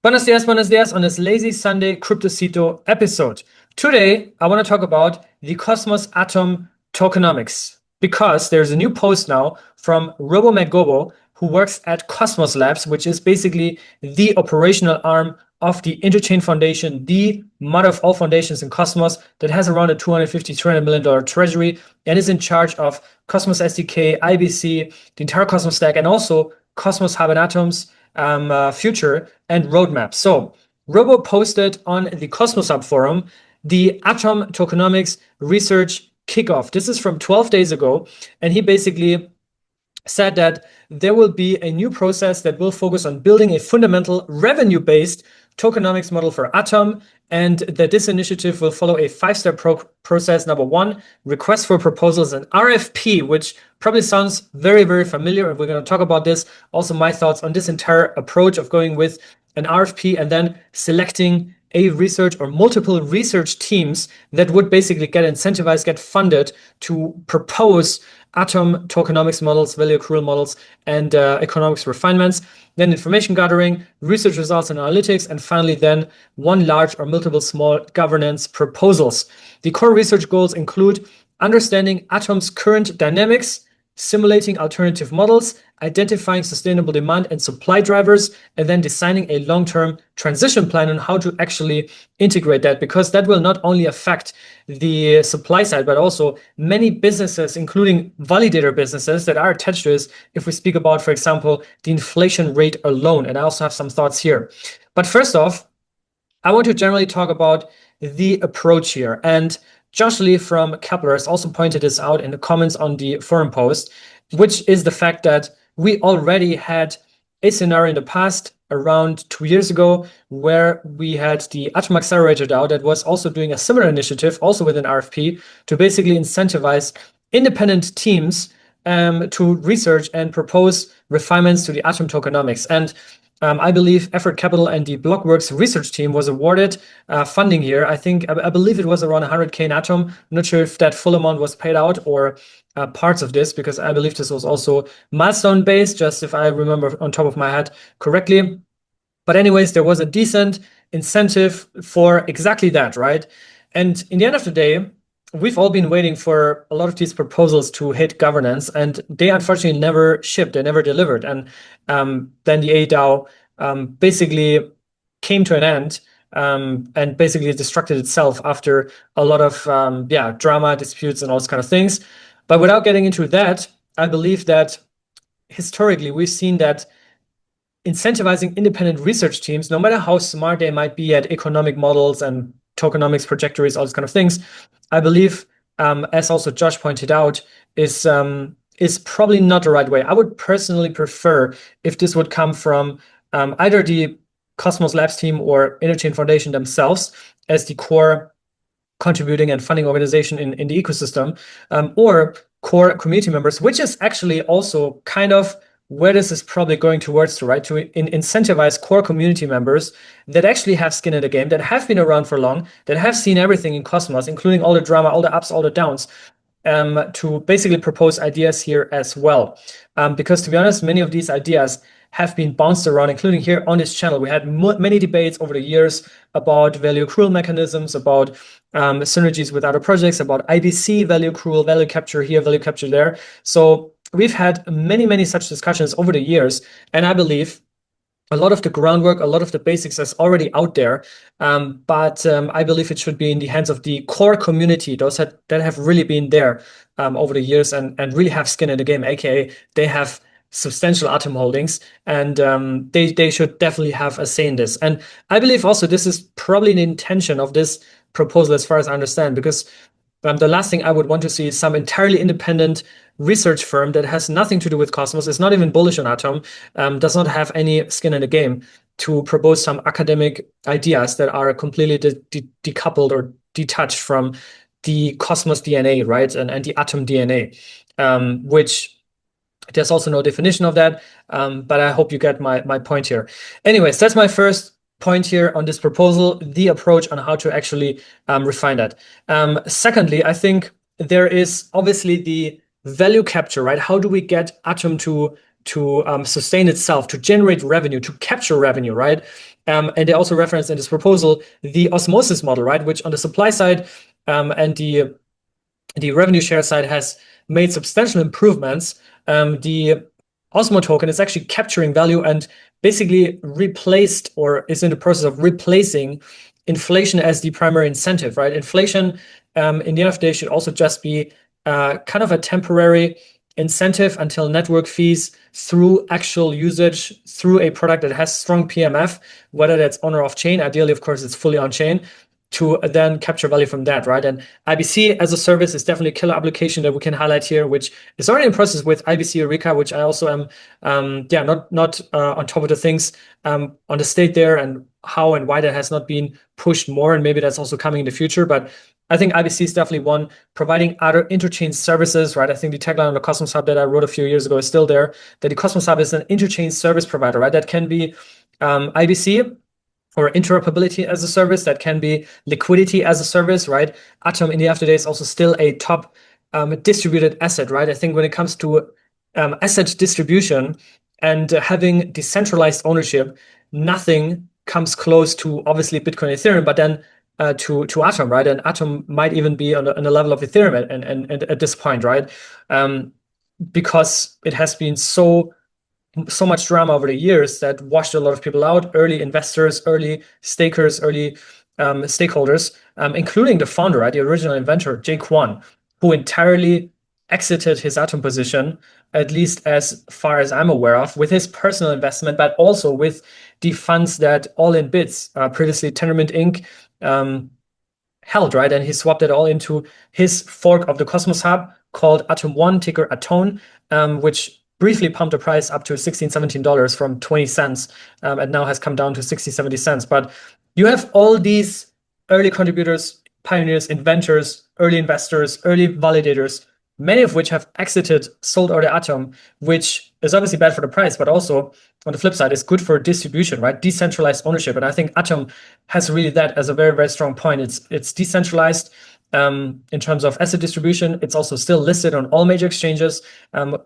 Buenos dias on this lazy Sunday 𝗂𝗏𝗃𝗀 episode. Today, I want to talk about the Cosmos Atom tokenomics because there's a new post now from 𝗂𝗏𝗽𝗀𝗽𝗀, who works at Cosmos Labs, which is basically the operational arm of the Interchain Foundation, the mother of all foundations in Cosmos, that has around a $250–300 million treasury and is in charge of Cosmos SDK, IBC, the entire Cosmos stack, and also Cosmos Hub and Atoms future and roadmap. So 𝗂𝗏 posted on the Cosmos Hub forum the Atom Tokenomics research kickoff. This is from 12 days ago, and he basically said that there will be a new process that will focus on building a fundamental revenue-based tokenomics model for Atom, and that this initiative will follow a 5-step process. Number 1, request for proposals and RFP, which probably sounds very, very familiar, and we're going to talk about this. Also, my thoughts on this entire approach of going with an RFP and then selecting a research or multiple research teams that would basically get incentivized, get funded to propose Atom tokenomics models, value accrual models, and economics refinements. Then information gathering, research results and analytics, and finally then one large or multiple small governance proposals. The core research goals include understanding Atom's current dynamics, simulating alternative models, identifying sustainable demand and supply drivers, and then designing a long-term transition plan on how to actually integrate that, because that will not only affect the supply side, but also many businesses, including validator businesses that are attached to this, if we speak about, for example, the inflation rate alone. And I also have some thoughts here. But first off, I want to generally talk about the approach here. And Josh Lee from 𝗂𝗏𝗃𝗀𝗃 has also pointed this out in the comments on the forum post, which is the fact that we already had a scenario in the past around 2 years ago where we had the Atom Accelerator DAO that was also doing a similar initiative, also with an RFP, to basically incentivize independent teams to research and propose refinements to the Atom tokenomics. And I believe Effort Capital and the Blockworks research team was awarded funding here. I believe it was around 100K in Atom. I'm not sure if that full amount was paid out or parts of this, because I believe this was also milestone based, just if I remember on top of my head correctly. But anyways, there was a decent incentive for exactly that, right? And in the end of the day, we've all been waiting for a lot of these proposals to hit governance, and they unfortunately never shipped, they never delivered. And then the ADAO basically came to an end and basically destructed itself after a lot of drama, disputes, and all those kind of things. But without getting into that, I believe that historically we've seen that incentivizing independent research teams, no matter how smart they might be at economic models and tokenomics trajectories, all these kind of things, I believe, as also Josh pointed out, is probably not the right way. I would personally prefer if this would come from either the Cosmos Labs team or Interchain Foundation themselves as the core contributing and funding organization in the ecosystem, or core community members, which is actually also kind of where this is probably going towards, right? To incentivize core community members that actually have skin in the game, that have been around for long, that have seen everything in Cosmos, including all the drama, all the ups, all the downs, to basically propose ideas here as well. Because to be honest, many of these ideas have been bounced around, including here on this channel. We had many debates over the years about value accrual mechanisms, about synergies with other projects, about IBC value accrual, value capture here, value capture there. So we've had many such discussions over the years, and I believe a lot of the groundwork, a lot of the basics is already out there, but I believe it should be in the hands of the core community, those that have really been there over the years and really have skin in the game, aka they have substantial Atom holdings, and they should definitely have a say in this. And I believe also this is probably the intention of this proposal, as far as I understand, because the last thing I would want to see is some entirely independent research firm that has nothing to do with Cosmos, is not even bullish on Atom, does not have any skin in the game, to propose some academic ideas that are completely decoupled or detached from the Cosmos DNA, right? And the Atom DNA, which there's also no definition of that, but I hope you get my point here. Anyways, that's my first point here on this proposal, the approach on how to actually refine that. Secondly, I think there is obviously the value capture, right? How do we get Atom to sustain itself, to generate revenue, to capture revenue, right? And they also reference in this proposal the Osmosis model, right? Which on the supply side and the revenue share side has made substantial improvements. The Osmo token is actually capturing value and basically replaced, or is in the process of replacing, inflation as the primary incentive, right? Inflation in the end of the day should also just be kind of a temporary incentive until network fees through actual usage through a product that has strong PMF, whether that's on or off chain. Ideally, of course, it's fully on chain, to then capture value from that, right? And IBC as a service is definitely a killer application that we can highlight here, which is already in process with IBC Eureka, which I also am, not on top of the things on the state there and how and why that has not been pushed more, and maybe that's also coming in the future. But I think IBC is definitely one, providing other interchain services, right? I think the tagline on the Cosmos Hub that I wrote a few years ago is still there, that the Cosmos Hub is an interchain service provider, right? That can be IBC, or interoperability as a service, that can be liquidity as a service, right? Atom in the after day is also still a top distributed asset, right? I think when it comes to asset distribution and having decentralized ownership, nothing comes close to obviously Bitcoin, Ethereum, but then to Atom, right? And Atom might even be on the level of Ethereum and at this point, right? Because it has been so much drama over the years that washed a lot of people out, early investors, early stakers, early stakeholders, including the founder, right, the original inventor, 𝗂𝗂𝘁, who entirely exited his Atom position, at least as far as I'm aware of, with his personal investment, but also with the funds that All In Bits, previously Tendermint Inc., held, right? And he swapped it all into his fork of the Cosmos Hub called Atom1, ticker Aton, which briefly pumped the price up to $16-17 from 20 cents, and now has come down to 60-70 cents. But you have all these early contributors, pioneers, inventors, early investors, early validators, many of which have exited, sold out their Atom, which is obviously bad for the price, but also on the flip side is good for distribution, right? Decentralized ownership. And I think Atom has really that as a very, very strong point. It's decentralized in terms of asset distribution. It's also still listed on all major exchanges,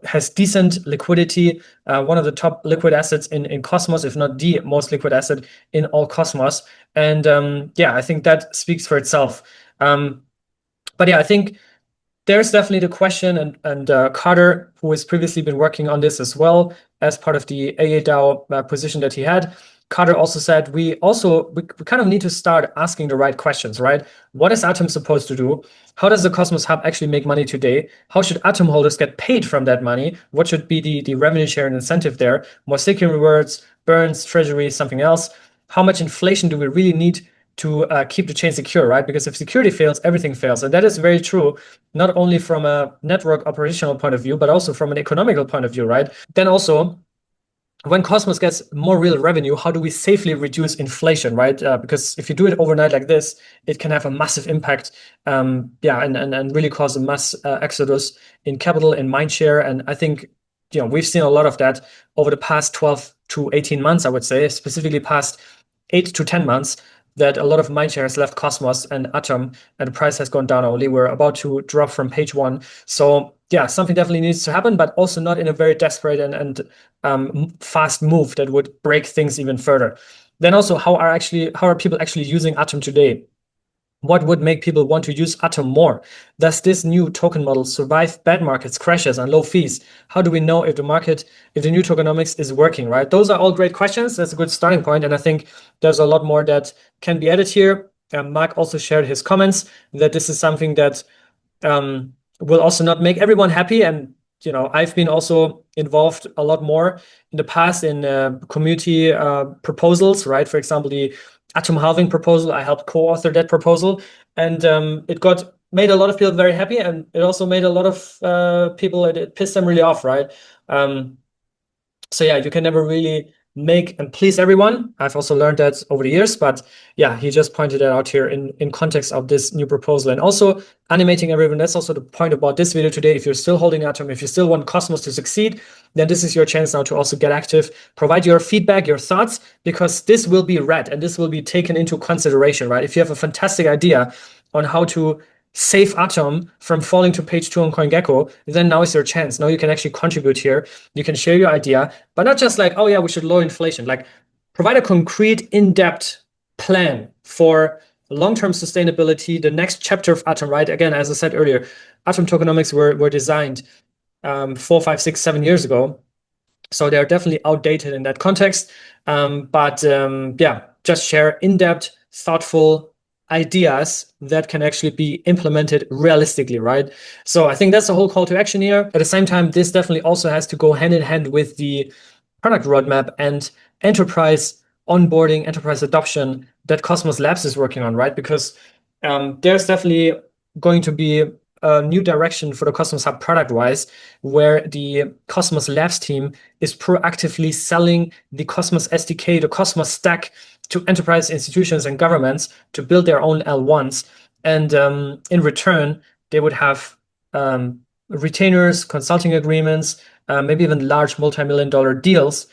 has decent liquidity, one of the top liquid assets in Cosmos, if not the most liquid asset in all Cosmos. And I think that speaks for itself. But yeah, I think there's definitely the question, and Carter, who has previously been working on this as well as part of the AA DAO position that he had, Carter also said we kind of need to start asking the right questions, right? What is Atom supposed to do? How does the Cosmos Hub actually make money today? How should Atom holders get paid from that money? What should be the revenue share and incentive there? More staking rewards, burns, treasury, something else? How much inflation do we really need to keep the chain secure, right? Because if security fails, everything fails. And that is very true, not only from a network operational point of view, but also from an economical point of view, right? Then also, when Cosmos gets more real revenue, how do we safely reduce inflation, right? Because if you do it overnight like this, it can have a massive impact, and really cause a mass exodus in capital, in mindshare. And I think, we've seen a lot of that over the past 12 to 18 months, I would say, specifically past 8 to 10 months, that a lot of mindshare has left Cosmos and Atom, and the price has gone down only. We're about to drop from page one. So yeah, something definitely needs to happen, but also not in a very desperate and fast move that would break things even further. Then also, how are people actually using Atom today? What would make people want to use Atom more? Does this new token model survive bad markets, crashes, and low fees? How do we know if the new tokenomics is working, right? Those are all great questions. That's a good starting point. And I think there's a lot more that can be added here. Mark also shared his comments that this is something that will also not make everyone happy. And, I've been also involved a lot more in the past in community proposals, right? For example, the Atom halving proposal, I helped co-author that proposal, and it made a lot of people very happy, and it also made a lot of people, it pissed them really off, right? So yeah, you can never really make and please everyone. I've also learned that over the years, but yeah, he just pointed it out here in context of this new proposal, and also animating everyone. That's also the point about this video today. If you're still holding Atom, if you still want Cosmos to succeed, then this is your chance now to also get active, provide your feedback, your thoughts, because this will be read and this will be taken into consideration, right? If you have a fantastic idea on how to save Atom from falling to page 2 on CoinGecko, then now is your chance. Now you can actually contribute here. You can share your idea, but not just like, oh yeah, we should lower inflation. Like, provide a concrete, in-depth plan for long-term sustainability, the next chapter of Atom, right? Again, as I said earlier, Atom tokenomics were designed 4, 5, 6, 7 years ago. So they're definitely outdated in that context. Yeah, just share in-depth, thoughtful ideas that can actually be implemented realistically, right? So I think that's the whole call to action here. At the same time, this definitely also has to go hand in hand with the product roadmap and enterprise onboarding, enterprise adoption that Cosmos Labs is working on, right? Because there's definitely going to be a new direction for the Cosmos Hub product-wise, where the Cosmos Labs team is proactively selling the Cosmos SDK, the Cosmos stack, to enterprise institutions and governments to build their own L1s. And in return, they would have retainers, consulting agreements, maybe even large multi-million-dollar deals,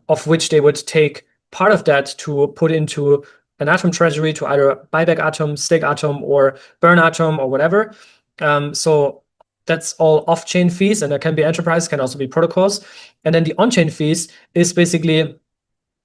of which they would take part of that to put into an Atom treasury to either buy back Atom, stake Atom, or burn Atom, or whatever. So that's all off-chain fees, and that can be enterprise, can also be protocols. And then the on-chain fees is basically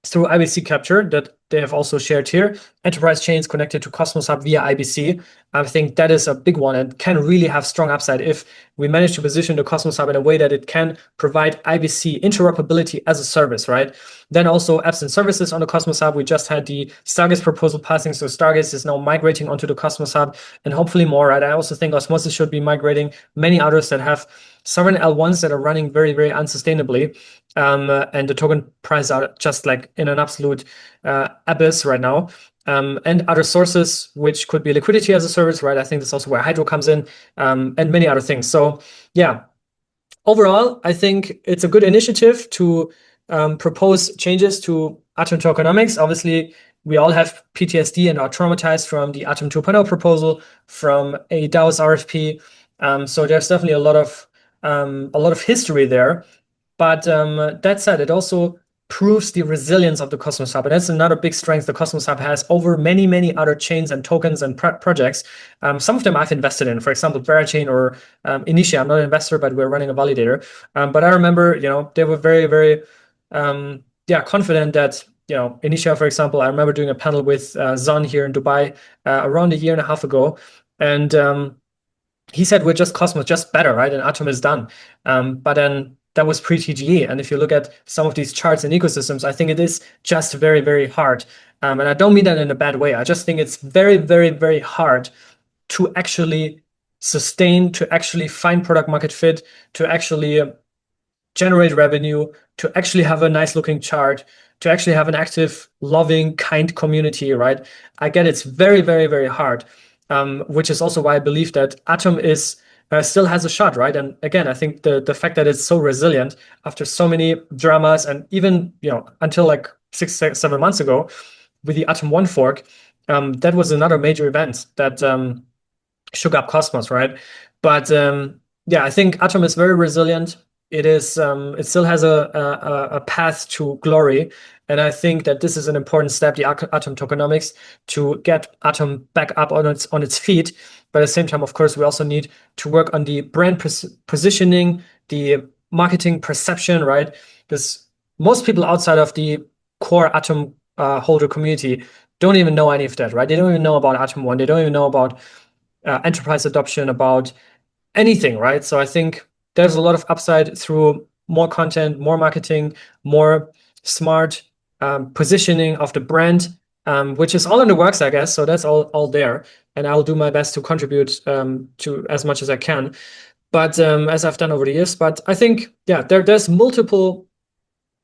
through IBC capture that they have also shared here, enterprise chains connected to Cosmos Hub via IBC. I think that is a big one and can really have strong upside if we manage to position the Cosmos Hub in a way that it can provide IBC interoperability as a service, right? Then also apps and services on the Cosmos Hub. We just had the Stargaze proposal passing, so Stargaze is now migrating onto the Cosmos Hub, and hopefully more, right? I also think Osmosis should be migrating, many others that have sovereign L1s that are running very, very unsustainably. And the token price are just like in an absolute abyss right now. And other sources, which could be liquidity as a service, right? I think that's also where Hydro comes in, and many other things. So yeah, overall, I think it's a good initiative to propose changes to Atom tokenomics. Obviously, we all have PTSD and are traumatized from the Atom 2.0 proposal, from a DAO's RFP. So there's definitely a lot of history there. But that said, it also proves the resilience of the Cosmos Hub. And that's another big strength the Cosmos Hub has over many, many other chains and tokens and projects. Some of them I've invested in, for example, Parachain or Initia. I'm not an investor, but we're running a validator. But I remember, they were very, very confident that, Initia, for example, I remember doing a panel with Zon here in Dubai around a year and a half ago. And he said, we're just Cosmos, just better, right? And Atom is done. But then that was pre-TGE. And if you look at some of these charts and ecosystems, I think it is just very, very hard. And I don't mean that in a bad way. I just think it's very, very, very hard to actually sustain, to actually find product market fit, to actually generate revenue, to actually have a nice looking chart, to actually have an active, loving, kind community, right? I get it's very, very, very hard, which is also why I believe that Atom is still has a shot, right? And again, I think the fact that it's so resilient after so many dramas, and even until like 6, 7 months ago with the Atom 1 fork, that was another major event that shook up Cosmos, right? But yeah, I think Atom is very resilient. It is it still has a path to glory, and I think that this is an important step, the Atom tokenomics, to get Atom back up on its feet. But at the same time, of course, we also need to work on the brand positioning, the marketing perception, right? Because most people outside of the core Atom holder community don't even know any of that, right? They don't even know about Atom 1. They don't even know about enterprise adoption, about anything, right? So I think there's a lot of upside through more content, more marketing, more smart positioning of the brand, which is all in the works, I guess. So that's all there. And I'll do my best to contribute to as much as I can, but as I've done over the years. But I think, yeah, there's multiple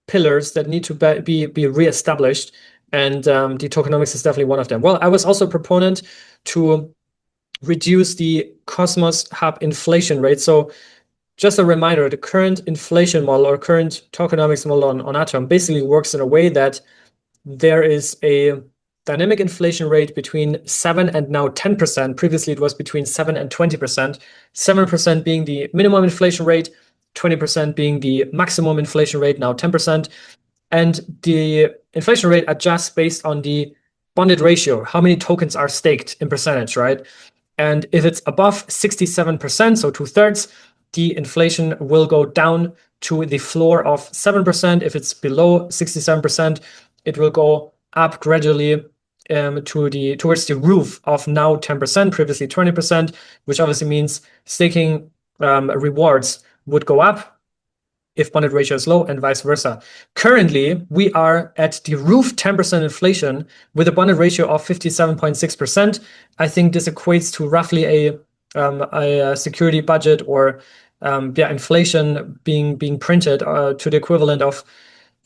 pillars that need to be reestablished, and the tokenomics is definitely one of them. Well, I was also a proponent to reduce the Cosmos Hub inflation rate. So just a reminder, the current inflation model or current tokenomics model on Atom basically works in a way that there is a dynamic inflation rate between 7 and now 10%. Previously, it was between 7 and 20%, 7% being the minimum inflation rate, 20% being the maximum inflation rate, now 10%. And the inflation rate adjusts based on the bonded ratio, how many tokens are staked in percentage, right? And if it's above 67%, so 2/3, the inflation will go down to the floor of 7%. If it's below 67%, it will go up gradually towards the roof of now 10%, previously 20%, which obviously means staking rewards would go up if bonded ratio is low and vice versa. Currently, we are at the roof 10% inflation with a bonded ratio of 57.6%. I think this equates to roughly a security budget or inflation being printed to the equivalent of,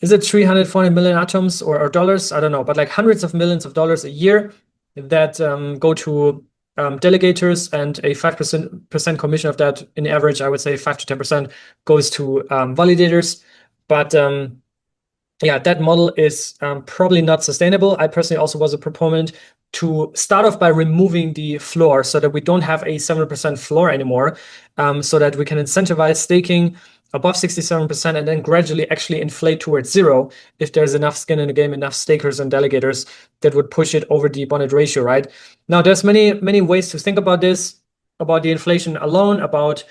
is it 340 million atoms or dollars? I don't know, but like hundreds of millions of dollars a year that go to delegators, and a 5% commission of that, in average, I would say 5 to 10% goes to validators. But yeah, that model is probably not sustainable. I personally also was a proponent to start off by removing the floor so that we don't have a 7% floor anymore, so that we can incentivize staking above 67% and then gradually actually inflate towards zero if there's enough skin in the game, enough stakers and delegators that would push it over the bonded ratio, right? Now, there's many ways to think about this, about the inflation alone, about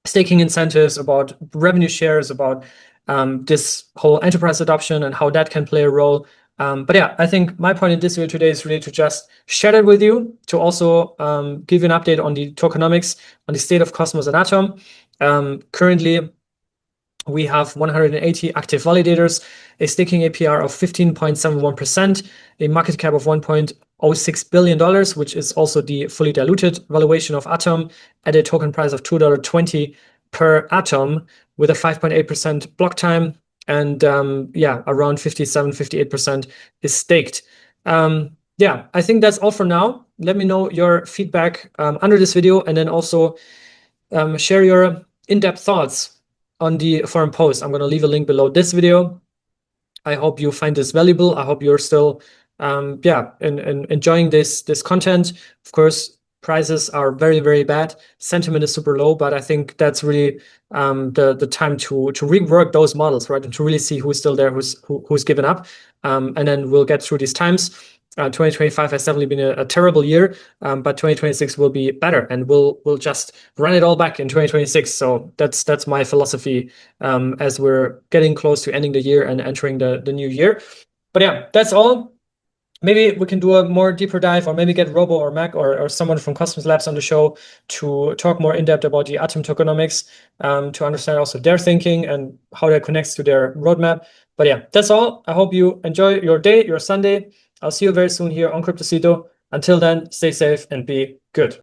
staking incentives, about revenue shares, about this whole enterprise adoption and how that can play a role. But yeah, I think my point in this video today is really to just share that with you, to also give you an update on the tokenomics, on the state of Cosmos and Atom. Currently, we have 180 active validators, a staking APR of 15.71%, a market cap of $1.06 billion, which is also the fully diluted valuation of Atom, at a token price of $2.20 per Atom, with a 5.8% block time, and around 57-58% is staked. Yeah, I think that's all for now. Let me know your feedback under this video, and then also share your in-depth thoughts on the forum post. I'm going to leave a link below this video. I hope you find this valuable. I hope you're still enjoying this content. Of course, prices are very, very bad. Sentiment is super low, but I think that's really the time to rework those models, right? And to really see who's still there, who's given up. And then we'll get through these times. 2025 has definitely been a terrible year, but 2026 will be better, and we'll just run it all back in 2026. So that's my philosophy as we're getting close to ending the year and entering the new year. But yeah, that's all. Maybe we can do a more deeper dive, or maybe get Robo or Mac or someone from Cosmos Labs on the show to talk more in depth about the Atom tokenomics, to understand also their thinking and how that connects to their roadmap. But yeah, that's all. I hope you enjoy your day, your Sunday. I'll see you very soon here on 𝗂𝘂𝗀𝗃𝗀. Until then, stay safe and be good.